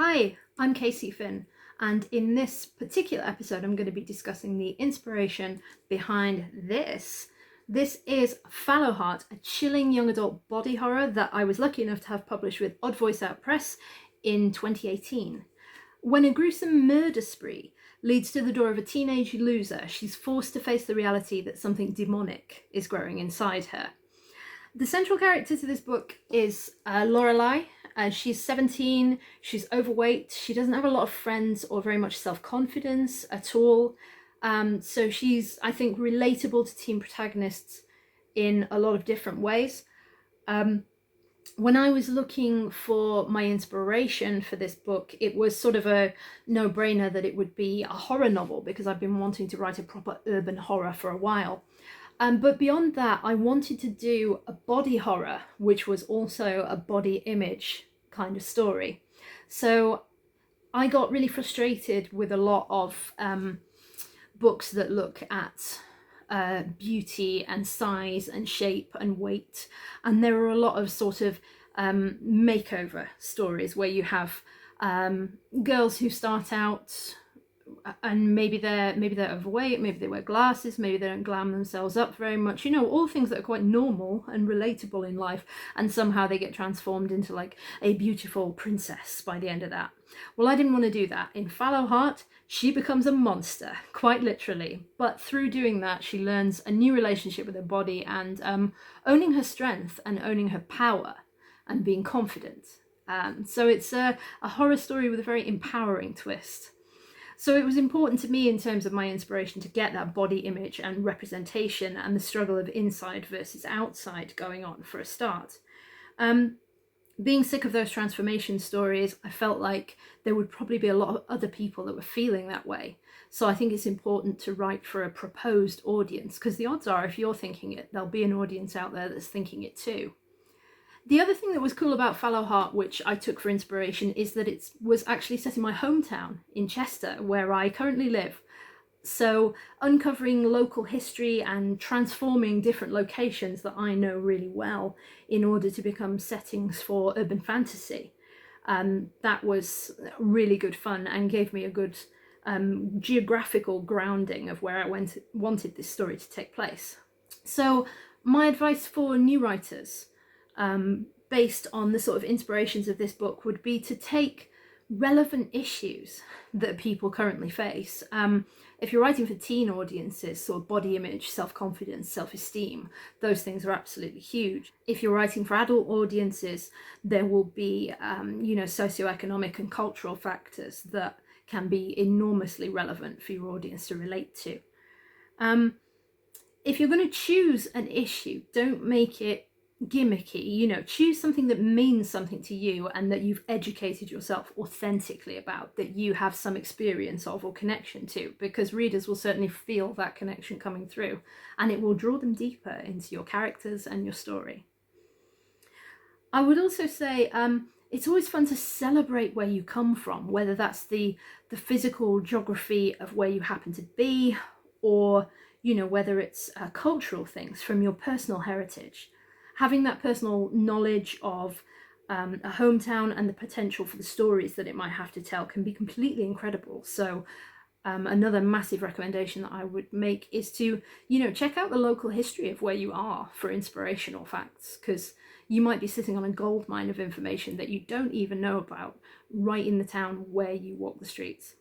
Hi, I'm Casey Finn, and in this particular episode, I'm going to be discussing the inspiration behind this. This is Fallow, a chilling young adult body horror that I was lucky enough to have published with Odd Voice Out Press in 2018. When a gruesome murder spree leads to the door of a teenage loser, she's forced to face the reality that something demonic is growing inside her. The central character to this book is Lorelei. She's 17, she's overweight, she doesn't have a lot of friends or very much self-confidence at all. So she's, I think, relatable to teen protagonists in a lot of different ways. When I was looking for my inspiration for this book, it was sort of a no-brainer that it would be a horror novel because I've been wanting to write a proper urban horror for a while. But beyond that, I wanted to do a body horror, which was also a body image kind of story. So I got really frustrated with a lot of books that look at beauty and size and shape and weight. And there are a lot of sort of makeover stories where you have girls who start out and maybe they're overweight, maybe they wear glasses, maybe they don't glam themselves up very much, you know, all things that are quite normal and relatable in life, and somehow they get transformed into like a beautiful princess by the end of that. Well, I didn't want to do that. In Fallow, she becomes a monster, quite literally, but through doing that she learns a new relationship with her body and owning her strength and owning her power and being confident. So it's a horror story with a very empowering twist. So it was important to me in terms of my inspiration to get that body image and representation and the struggle of inside versus outside going on for a start. Being sick of those transformation stories, I felt like there would probably be a lot of other people that were feeling that way. So I think it's important to write for a proposed audience, because the odds are if you're thinking it, there'll be an audience out there that's thinking it too. The other thing that was cool about Fallow, which I took for inspiration, is that it was actually set in my hometown in Chester, where I currently live. So uncovering local history and transforming different locations that I know really well in order to become settings for urban fantasy. That was really good fun and gave me a good geographical grounding of where I wanted this story to take place. So my advice for new writers, based on the sort of inspirations of this book, would be to take relevant issues that people currently face. If you're writing for teen audiences, sort of body image, self-confidence, self-esteem, those things are absolutely huge. If you're writing for adult audiences, there will be, socioeconomic and cultural factors that can be enormously relevant for your audience to relate to. If you're going to choose an issue, don't make it gimmicky, choose something that means something to you and that you've educated yourself authentically about, that you have some experience of or connection to, because readers will certainly feel that connection coming through and it will draw them deeper into your characters and your story. I would also say it's always fun to celebrate where you come from, whether that's the physical geography of where you happen to be, or whether it's cultural things from your personal heritage. Having that personal knowledge of a hometown and the potential for the stories that it might have to tell can be completely incredible. So another massive recommendation that I would make is to, check out the local history of where you are for inspirational facts, because you might be sitting on a goldmine of information that you don't even know about right in the town where you walk the streets.